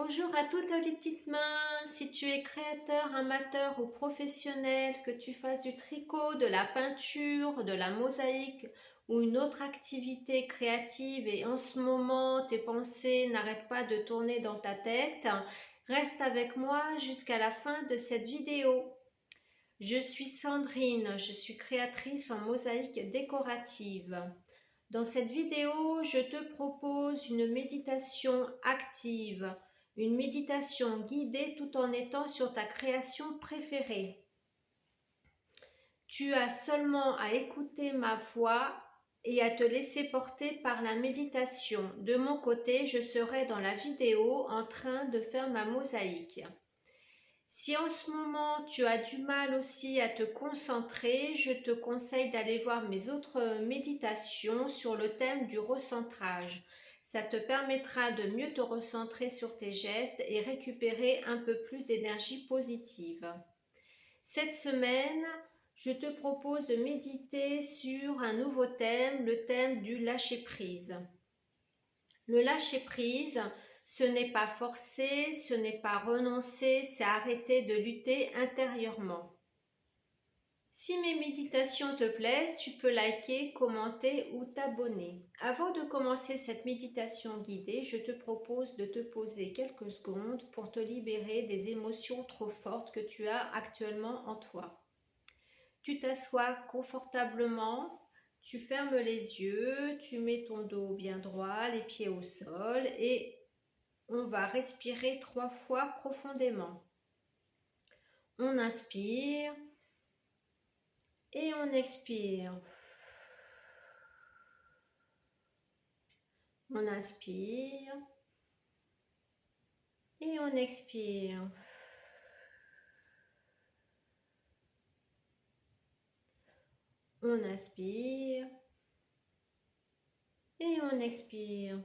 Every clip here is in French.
Bonjour à toutes les petites mains. Si tu es créateur, amateur ou professionnel, que tu fasses du tricot, de la peinture, de la mosaïque ou une autre activité créative et en ce moment tes pensées n'arrêtent pas de tourner dans ta tête, reste avec moi jusqu'à la fin de cette vidéo. Je suis Sandrine, je suis créatrice en mosaïque décorative. Dans cette vidéo, je te propose une méditation active, une méditation guidée tout en étant sur ta création préférée. Tu as seulement à écouter ma voix et à te laisser porter par la méditation. De mon côté, je serai dans la vidéo en train de faire ma mosaïque. Si en ce moment tu as du mal aussi à te concentrer, je te conseille d'aller voir mes autres méditations sur le thème du recentrage. Ça te permettra de mieux te recentrer sur tes gestes et récupérer un peu plus d'énergie positive. Cette semaine, je te propose de méditer sur un nouveau thème, le thème du lâcher-prise. Le lâcher-prise, ce n'est pas forcer, ce n'est pas renoncer, c'est arrêter de lutter intérieurement. Si mes méditations te plaisent, tu peux liker, commenter ou t'abonner. Avant de commencer cette méditation guidée, je te propose de te poser quelques secondes pour te libérer des émotions trop fortes que tu as actuellement en toi. Tu t'assois confortablement, tu fermes les yeux, tu mets ton dos bien droit, les pieds au sol et on va respirer 3 fois profondément. On inspire et on expire. On inspire et on expire. On inspire et on expire.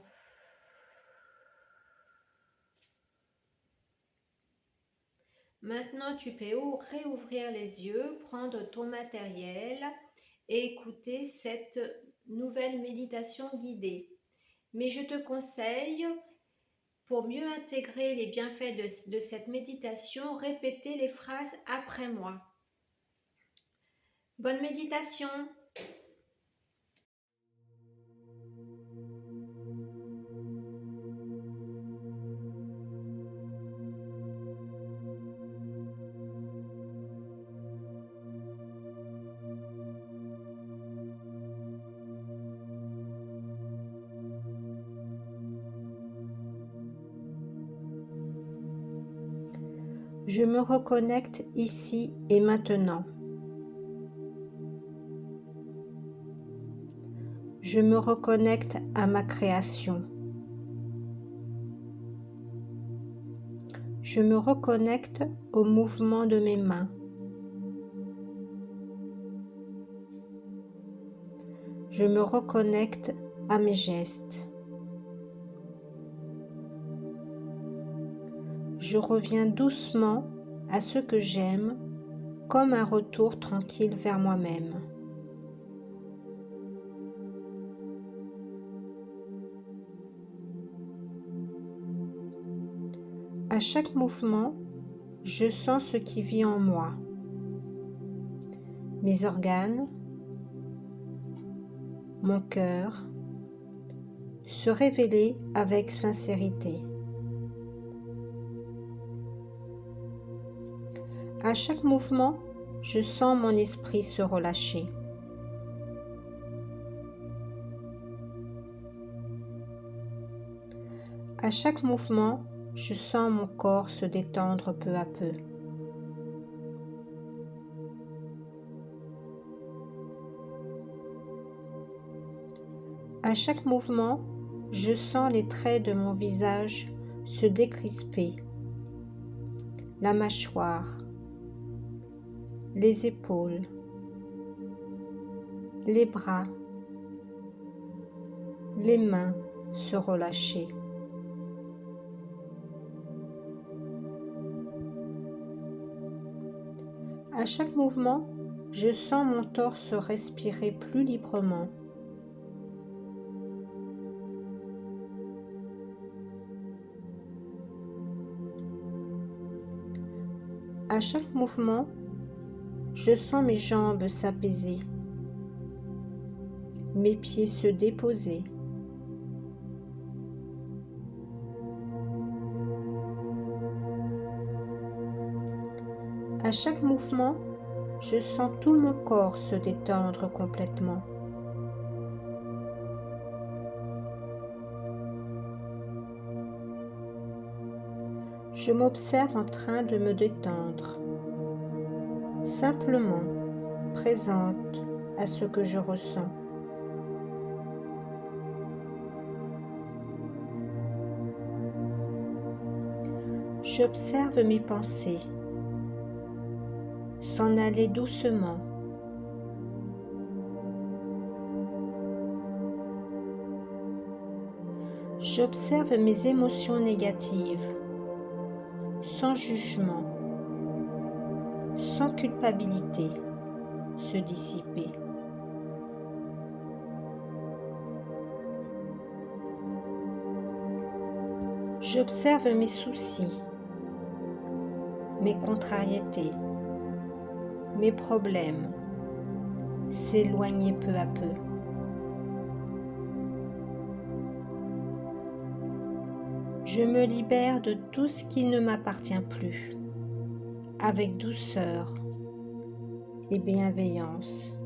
Maintenant, tu peux réouvrir les yeux, prendre ton matériel et écouter cette nouvelle méditation guidée. Mais je te conseille, pour mieux intégrer les bienfaits de cette méditation, répéter les phrases après moi. Bonne méditation! Je me reconnecte ici et maintenant. Je me reconnecte à ma création. Je me reconnecte au mouvement de mes mains. Je me reconnecte à mes gestes. Je reviens doucement à ce que j'aime, comme un retour tranquille vers moi-même. À chaque mouvement, je sens ce qui vit en moi. Mes organes, mon cœur, se révéler avec sincérité. À chaque mouvement, je sens mon esprit se relâcher. À chaque mouvement, je sens mon corps se détendre peu à peu. À chaque mouvement, je sens les traits de mon visage se décrisper, la mâchoire, les épaules, les bras, les mains se relâcher. À chaque mouvement, je sens mon torse respirer plus librement. À chaque mouvement, je sens mes jambes s'apaiser, mes pieds se déposer. À chaque mouvement, je sens tout mon corps se détendre complètement. Je m'observe en train de me détendre, simplement présente à ce que je ressens. J'observe mes pensées s'en aller doucement. J'observe mes émotions négatives, sans jugement, sans culpabilité, se dissiper. J'observe mes soucis, mes contrariétés, mes problèmes s'éloigner peu à peu. Je me libère de tout ce qui ne m'appartient plus, avec douceur et bienveillance.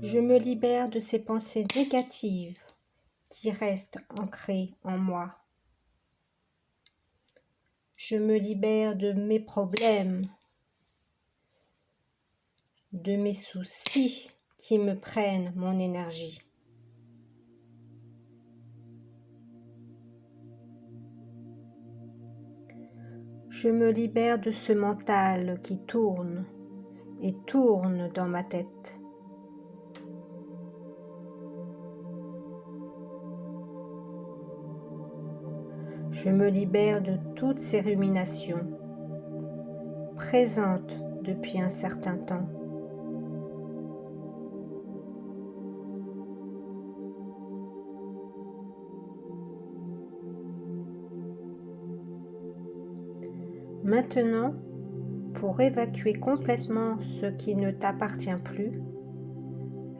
Je me libère de ces pensées négatives qui restent ancrées en moi. Je me libère de mes problèmes, de mes soucis qui me prennent mon énergie. Je me libère de ce mental qui tourne et tourne dans ma tête. Je me libère de toutes ces ruminations, présentes depuis un certain temps. Maintenant, pour évacuer complètement ce qui ne t'appartient plus,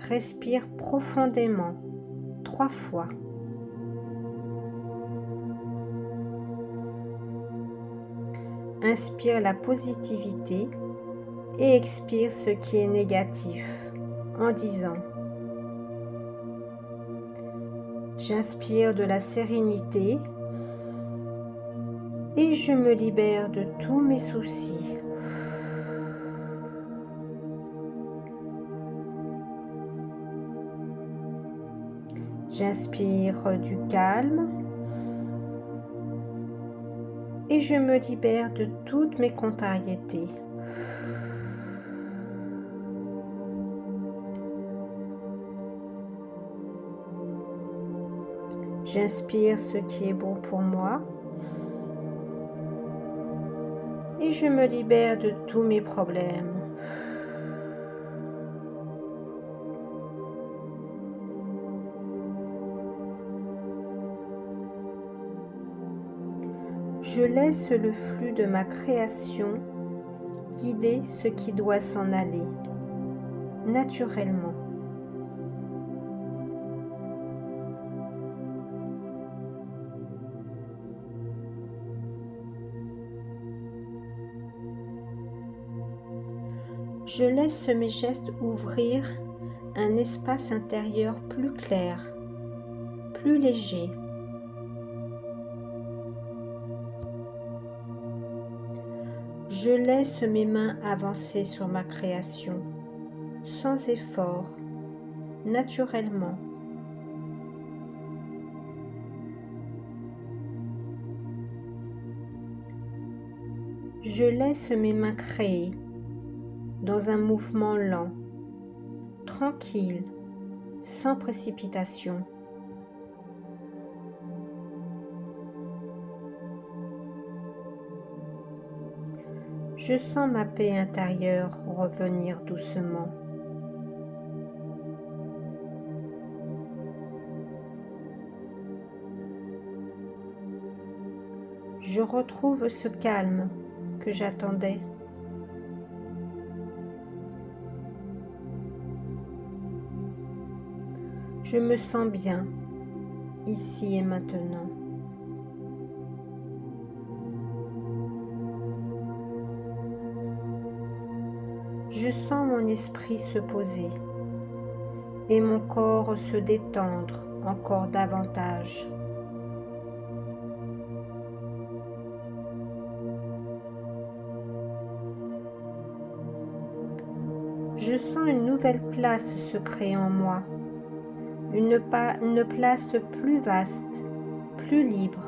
respire profondément 3 fois. Inspire la positivité et expire ce qui est négatif en disant: j'inspire de la sérénité et je me libère de tous mes soucis. J'inspire du calme et je me libère de toutes mes contrariétés. J'inspire ce qui est bon pour moi et je me libère de tous mes problèmes. Je laisse le flux de ma création guider ce qui doit s'en aller, naturellement. Je laisse mes gestes ouvrir un espace intérieur plus clair, plus léger. Je laisse mes mains avancer sur ma création, sans effort, naturellement. Je laisse mes mains créer dans un mouvement lent, tranquille, sans précipitation. Je sens ma paix intérieure revenir doucement. je retrouve ce calme que j'attendais. Je me sens bien, ici et maintenant. Je sens mon esprit se poser et mon corps se détendre encore davantage. Je sens une nouvelle place se créer en moi, une place plus vaste, plus libre.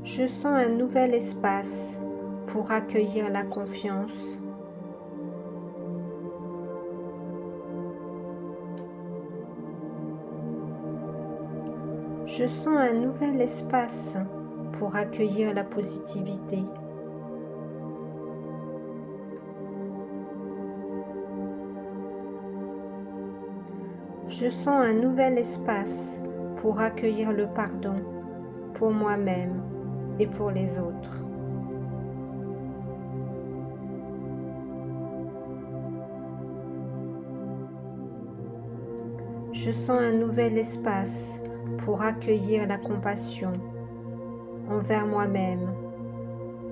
Je sens un nouvel espace pour accueillir la confiance. Je sens un nouvel espace pour accueillir la positivité. Je sens un nouvel espace pour accueillir le pardon pour moi-même et pour les autres. Je sens un nouvel espace pour accueillir la compassion envers moi-même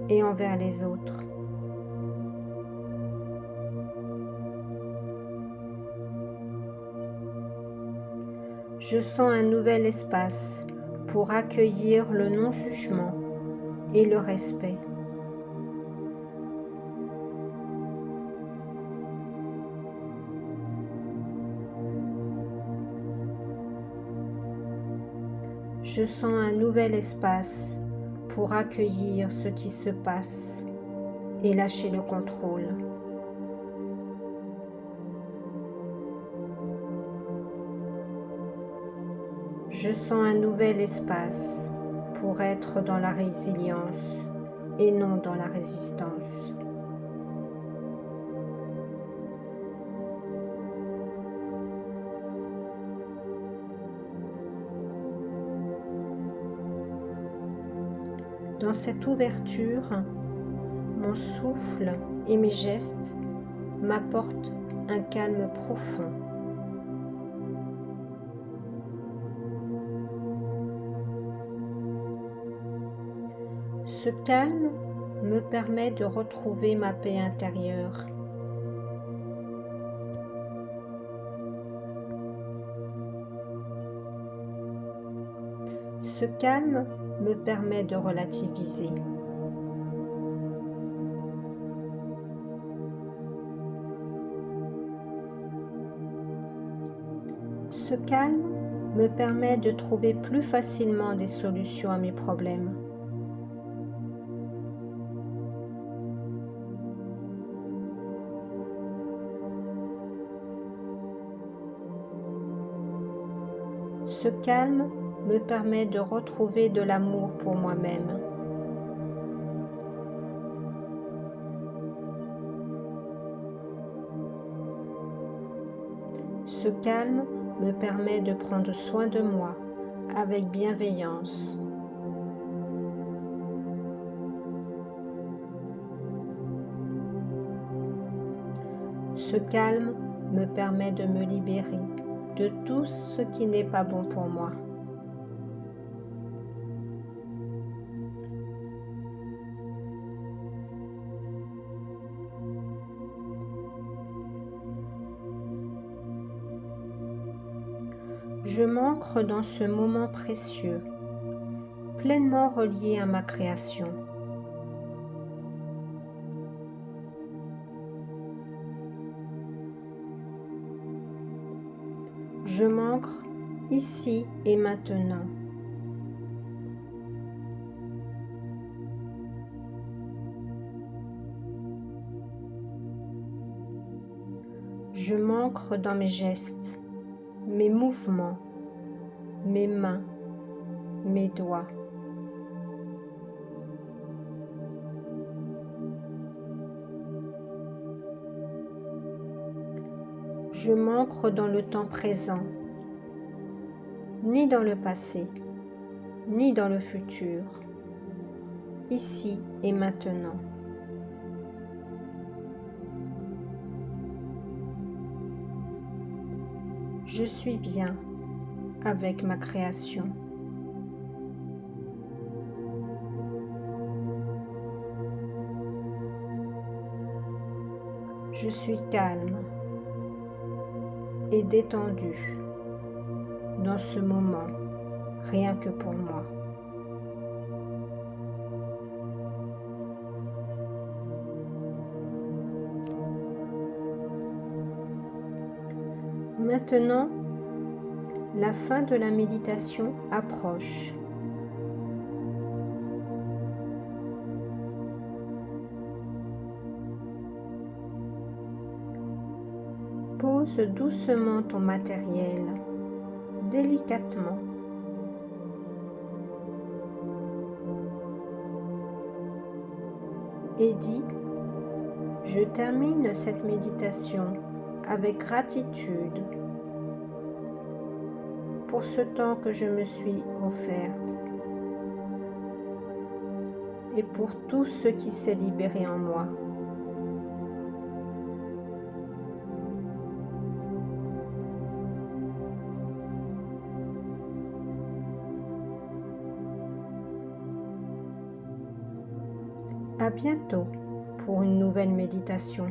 et envers les autres. Je sens un nouvel espace pour accueillir le non-jugement et le respect. Je sens un nouvel espace pour accueillir ce qui se passe et lâcher le contrôle. Je sens un nouvel espace pour être dans la résilience et non dans la résistance. Dans cette ouverture, mon souffle et mes gestes m'apportent un calme profond. Ce calme me permet de retrouver ma paix intérieure. Ce calme me permet de relativiser. Ce calme me permet de trouver plus facilement des solutions à mes problèmes. Ce calme me permet de retrouver de l'amour pour moi-même. Ce calme me permet de prendre soin de moi avec bienveillance. Ce calme me permet de me libérer de tout ce qui n'est pas bon pour moi. Je m'ancre dans ce moment précieux, pleinement relié à ma création. Je m'ancre ici et maintenant. Je m'ancre dans mes gestes, mes mouvements, mes mains, mes doigts. Je m'ancre dans le temps présent, ni dans le passé, ni dans le futur, ici et maintenant. Je suis bien avec ma création. Je suis calme et détendu dans ce moment, rien que pour moi. Maintenant, la fin de la méditation approche. Pose doucement ton matériel, délicatement. Et dis, je termine cette méditation avec gratitude pour ce temps que je me suis offerte et pour tout ce qui s'est libéré en moi. À bientôt pour une nouvelle méditation.